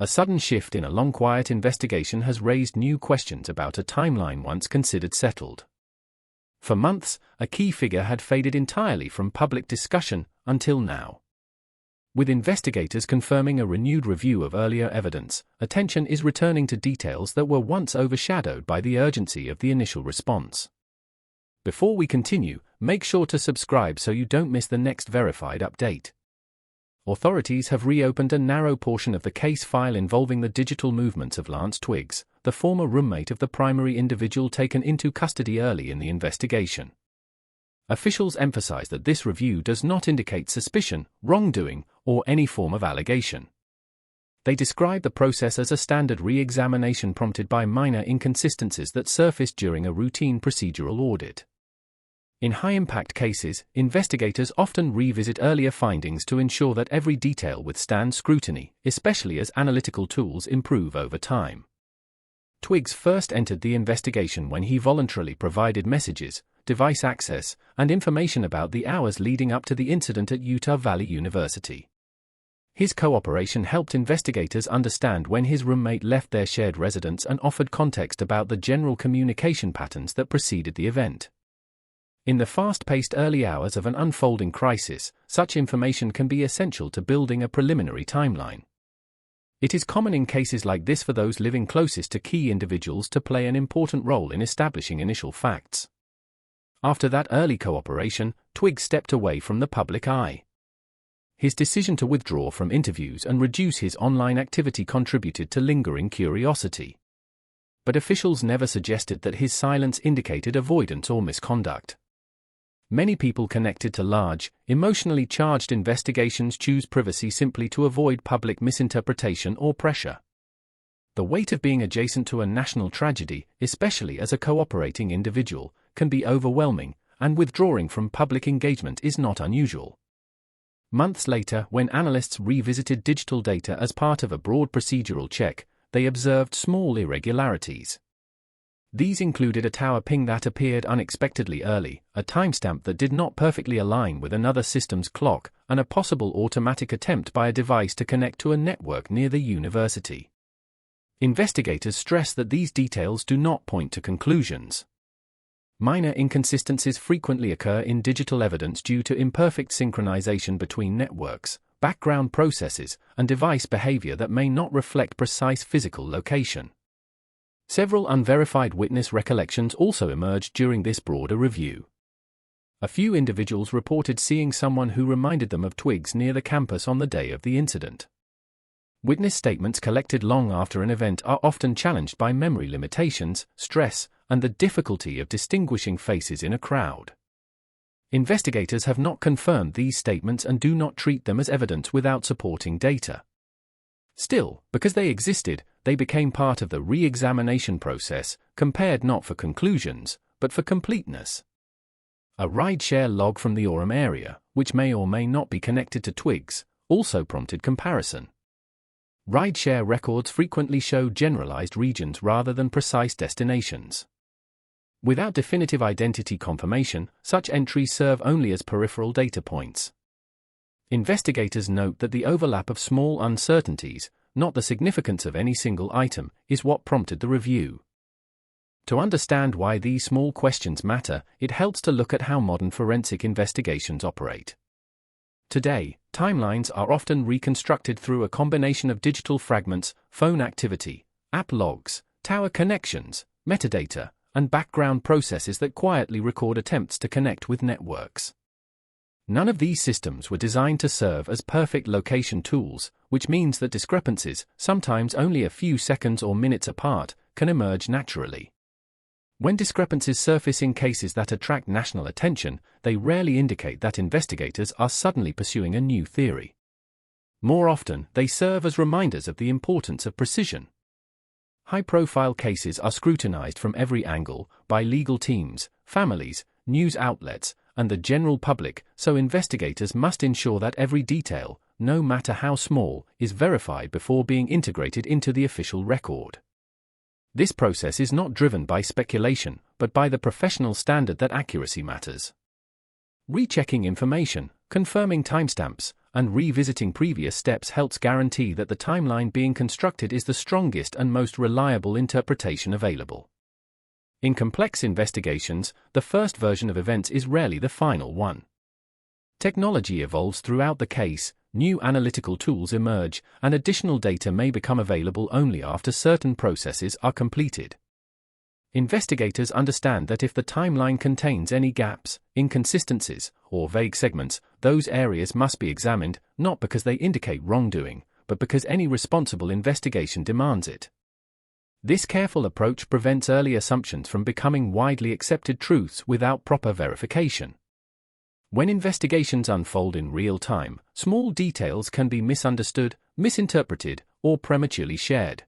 A sudden shift in a long quiet investigation has raised new questions about a timeline once considered settled. For months, a key figure had faded entirely from public discussion, until now. With investigators confirming a renewed review of earlier evidence, attention is returning to details that were once overshadowed by the urgency of the initial response. Before we continue, make sure to subscribe so you don't miss the next verified update. Authorities have reopened a narrow portion of the case file involving the digital movements of Lance Twiggs, the former roommate of the primary individual taken into custody early in the investigation. Officials emphasize that this review does not indicate suspicion, wrongdoing, or any form of allegation. They describe the process as a standard re-examination prompted by minor inconsistencies that surfaced during a routine procedural audit. In high-impact cases, investigators often revisit earlier findings to ensure that every detail withstands scrutiny, especially as analytical tools improve over time. Twiggs first entered the investigation when he voluntarily provided messages, device access, and information about the hours leading up to the incident at Utah Valley University. His cooperation helped investigators understand when his roommate left their shared residence and offered context about the general communication patterns that preceded the event. In the fast-paced early hours of an unfolding crisis, such information can be essential to building a preliminary timeline. It is common in cases like this for those living closest to key individuals to play an important role in establishing initial facts. After that early cooperation, Twiggs stepped away from the public eye. His decision to withdraw from interviews and reduce his online activity contributed to lingering curiosity. But officials never suggested that his silence indicated avoidance or misconduct. Many people connected to large, emotionally charged investigations choose privacy simply to avoid public misinterpretation or pressure. The weight of being adjacent to a national tragedy, especially as a cooperating individual, can be overwhelming, and withdrawing from public engagement is not unusual. Months later, when analysts revisited digital data as part of a broad procedural check, they observed small irregularities. These included a tower ping that appeared unexpectedly early, a timestamp that did not perfectly align with another system's clock, and a possible automatic attempt by a device to connect to a network near the university. Investigators stress that these details do not point to conclusions. Minor inconsistencies frequently occur in digital evidence due to imperfect synchronization between networks, background processes, and device behavior that may not reflect precise physical location. Several unverified witness recollections also emerged during this broader review. A few individuals reported seeing someone who reminded them of Twiggs near the campus on the day of the incident. Witness statements collected long after an event are often challenged by memory limitations, stress, and the difficulty of distinguishing faces in a crowd. Investigators have not confirmed these statements and do not treat them as evidence without supporting data. Still, because they existed, they became part of the re-examination process, compared not for conclusions, but for completeness. A rideshare log from the Orem area, which may or may not be connected to Twiggs, also prompted comparison. Rideshare records frequently show generalized regions rather than precise destinations. Without definitive identity confirmation, such entries serve only as peripheral data points. Investigators note that the overlap of small uncertainties, not the significance of any single item, is what prompted the review. To understand why these small questions matter, it helps to look at how modern forensic investigations operate. Today, timelines are often reconstructed through a combination of digital fragments, phone activity, app logs, tower connections, metadata, and background processes that quietly record attempts to connect with networks. None of these systems were designed to serve as perfect location tools, which means that discrepancies, sometimes only a few seconds or minutes apart, can emerge naturally. When discrepancies surface in cases that attract national attention, they rarely indicate that investigators are suddenly pursuing a new theory. More often, they serve as reminders of the importance of precision. High-profile cases are scrutinized from every angle, by legal teams, families, news outlets, and the general public, so investigators must ensure that every detail, no matter how small, is verified before being integrated into the official record. This process is not driven by speculation, but by the professional standard that accuracy matters. Rechecking information, confirming timestamps, and revisiting previous steps helps guarantee that the timeline being constructed is the strongest and most reliable interpretation available. In complex investigations, the first version of events is rarely the final one. Technology evolves throughout the case, new analytical tools emerge, and additional data may become available only after certain processes are completed. Investigators understand that if the timeline contains any gaps, inconsistencies, or vague segments, those areas must be examined, not because they indicate wrongdoing, but because any responsible investigation demands it. This careful approach prevents early assumptions from becoming widely accepted truths without proper verification. When investigations unfold in real time, small details can be misunderstood, misinterpreted, or prematurely shared.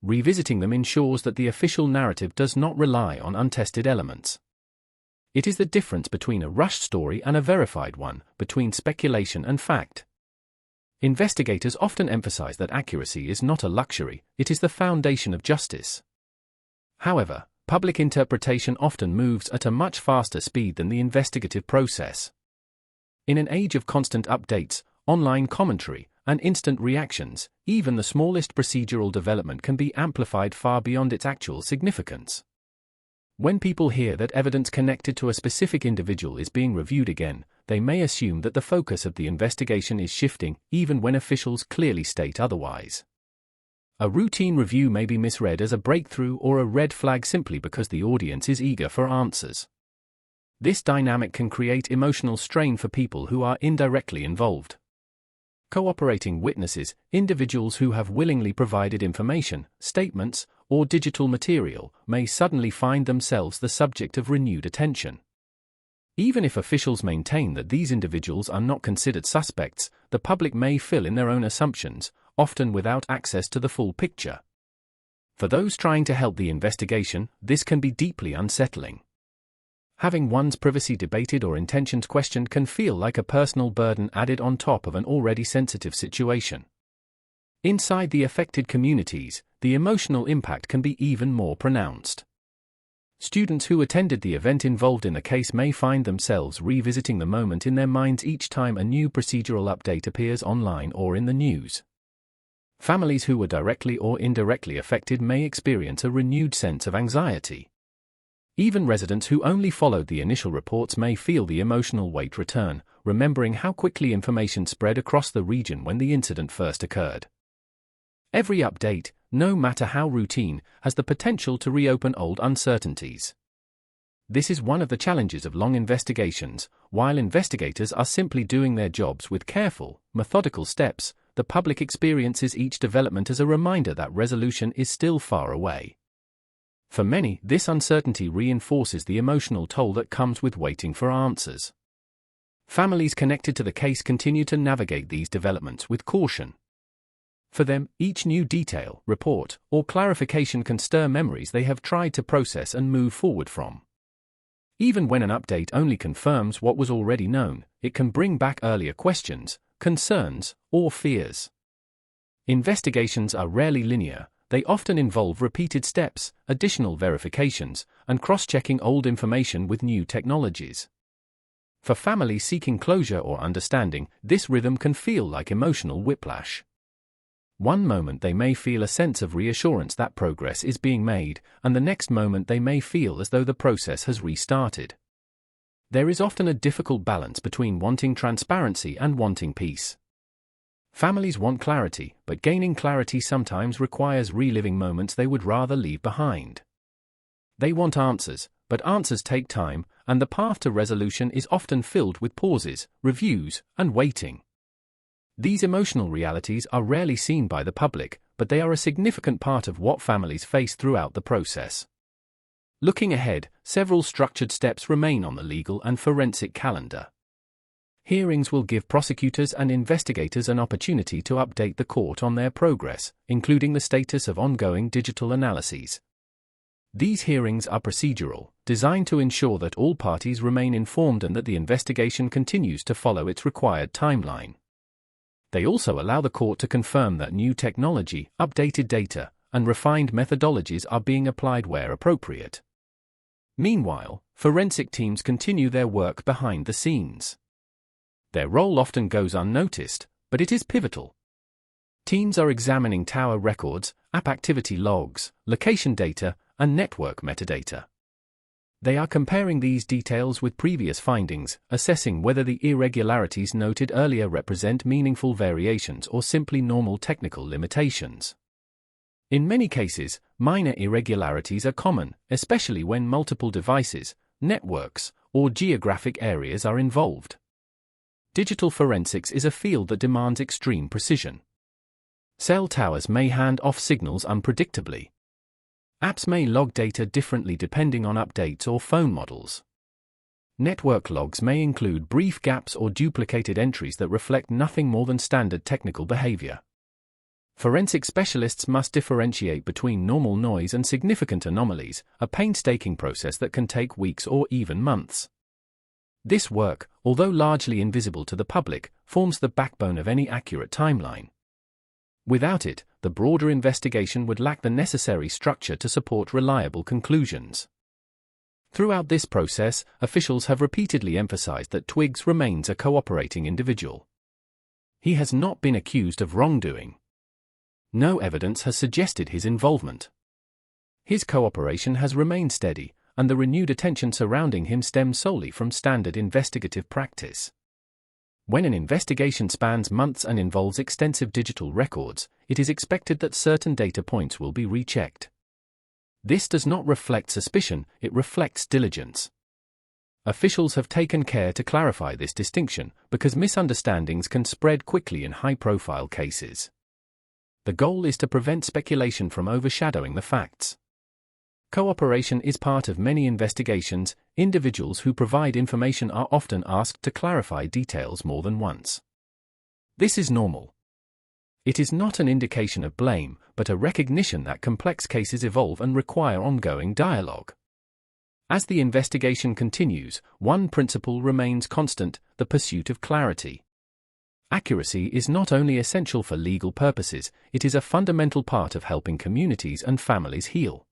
Revisiting them ensures that the official narrative does not rely on untested elements. It is the difference between a rushed story and a verified one, between speculation and fact. Investigators often emphasize that accuracy is not a luxury, it is the foundation of justice. However, public interpretation often moves at a much faster speed than the investigative process. In an age of constant updates, online commentary, and instant reactions, even the smallest procedural development can be amplified far beyond its actual significance. When people hear that evidence connected to a specific individual is being reviewed again, they may assume that the focus of the investigation is shifting, even when officials clearly state otherwise. A routine review may be misread as a breakthrough or a red flag simply because the audience is eager for answers. This dynamic can create emotional strain for people who are indirectly involved. Cooperating witnesses, individuals who have willingly provided information, statements, or digital material, may suddenly find themselves the subject of renewed attention. Even if officials maintain that these individuals are not considered suspects, the public may fill in their own assumptions, often without access to the full picture. For those trying to help the investigation, this can be deeply unsettling. Having one's privacy debated or intentions questioned can feel like a personal burden added on top of an already sensitive situation. Inside the affected communities, the emotional impact can be even more pronounced. Students who attended the event involved in the case may find themselves revisiting the moment in their minds each time a new procedural update appears online or in the news. Families who were directly or indirectly affected may experience a renewed sense of anxiety. Even residents who only followed the initial reports may feel the emotional weight return, remembering how quickly information spread across the region when the incident first occurred. Every update, no matter how routine, has the potential to reopen old uncertainties. This is one of the challenges of long investigations. While investigators are simply doing their jobs with careful, methodical steps, the public experiences each development as a reminder that resolution is still far away. For many, this uncertainty reinforces the emotional toll that comes with waiting for answers. Families connected to the case continue to navigate these developments with caution. For them, each new detail, report, or clarification can stir memories they have tried to process and move forward from. Even when an update only confirms what was already known, it can bring back earlier questions, concerns, or fears. Investigations are rarely linear. They often involve repeated steps, additional verifications, and cross-checking old information with new technologies. For families seeking closure or understanding, this rhythm can feel like emotional whiplash. One moment they may feel a sense of reassurance that progress is being made, and the next moment they may feel as though the process has restarted. There is often a difficult balance between wanting transparency and wanting peace. Families want clarity, but gaining clarity sometimes requires reliving moments they would rather leave behind. They want answers, but answers take time, and the path to resolution is often filled with pauses, reviews, and waiting. These emotional realities are rarely seen by the public, but they are a significant part of what families face throughout the process. Looking ahead, several structured steps remain on the legal and forensic calendar. Hearings will give prosecutors and investigators an opportunity to update the court on their progress, including the status of ongoing digital analyses. These hearings are procedural, designed to ensure that all parties remain informed and that the investigation continues to follow its required timeline. They also allow the court to confirm that new technology, updated data, and refined methodologies are being applied where appropriate. Meanwhile, forensic teams continue their work behind the scenes. Their role often goes unnoticed, but it is pivotal. Teams are examining tower records, app activity logs, location data, and network metadata. They are comparing these details with previous findings, assessing whether the irregularities noted earlier represent meaningful variations or simply normal technical limitations. In many cases, minor irregularities are common, especially when multiple devices, networks, or geographic areas are involved. Digital forensics is a field that demands extreme precision. Cell towers may hand off signals unpredictably. Apps may log data differently depending on updates or phone models. Network logs may include brief gaps or duplicated entries that reflect nothing more than standard technical behavior. Forensic specialists must differentiate between normal noise and significant anomalies, a painstaking process that can take weeks or even months. This work, although largely invisible to the public, forms the backbone of any accurate timeline. Without it, the broader investigation would lack the necessary structure to support reliable conclusions. Throughout this process, officials have repeatedly emphasized that Twiggs remains a cooperating individual. He has not been accused of wrongdoing. No evidence has suggested his involvement. His cooperation has remained steady, and the renewed attention surrounding him stems solely from standard investigative practice. When an investigation spans months and involves extensive digital records, it is expected that certain data points will be rechecked. This does not reflect suspicion, it reflects diligence. Officials have taken care to clarify this distinction, because misunderstandings can spread quickly in high-profile cases. The goal is to prevent speculation from overshadowing the facts. Cooperation is part of many investigations. Individuals who provide information are often asked to clarify details more than once. This is normal. It is not an indication of blame, but a recognition that complex cases evolve and require ongoing dialogue. As the investigation continues, one principle remains constant: the pursuit of clarity. Accuracy is not only essential for legal purposes, it is a fundamental part of helping communities and families heal.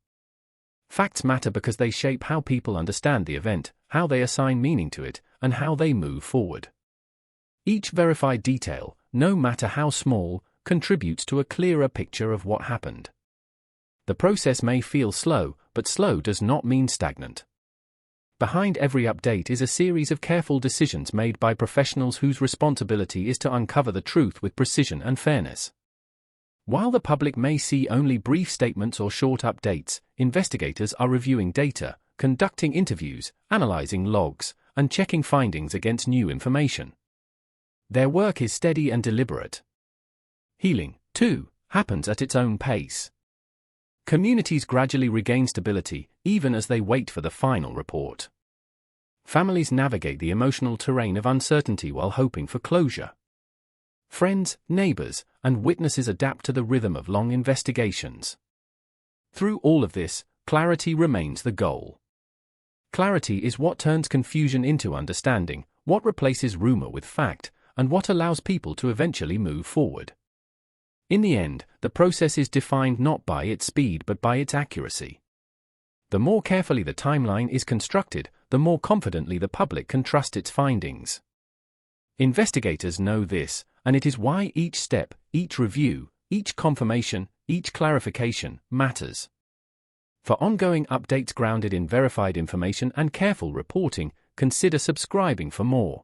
Facts matter because they shape how people understand the event, how they assign meaning to it, and how they move forward. Each verified detail, no matter how small, contributes to a clearer picture of what happened. The process may feel slow, but slow does not mean stagnant. Behind every update is a series of careful decisions made by professionals whose responsibility is to uncover the truth with precision and fairness. While the public may see only brief statements or short updates, investigators are reviewing data, conducting interviews, analyzing logs, and checking findings against new information. Their work is steady and deliberate. Healing, too, happens at its own pace. Communities gradually regain stability, even as they wait for the final report. Families navigate the emotional terrain of uncertainty while hoping for closure. Friends, neighbors, and witnesses adapt to the rhythm of long investigations. Through all of this, clarity remains the goal. Clarity is what turns confusion into understanding, what replaces rumor with fact, and what allows people to eventually move forward. In the end, the process is defined not by its speed but by its accuracy. The more carefully the timeline is constructed, the more confidently the public can trust its findings. Investigators know this, and it is why each step, each review, each confirmation, each clarification matters. For ongoing updates grounded in verified information and careful reporting, consider subscribing for more.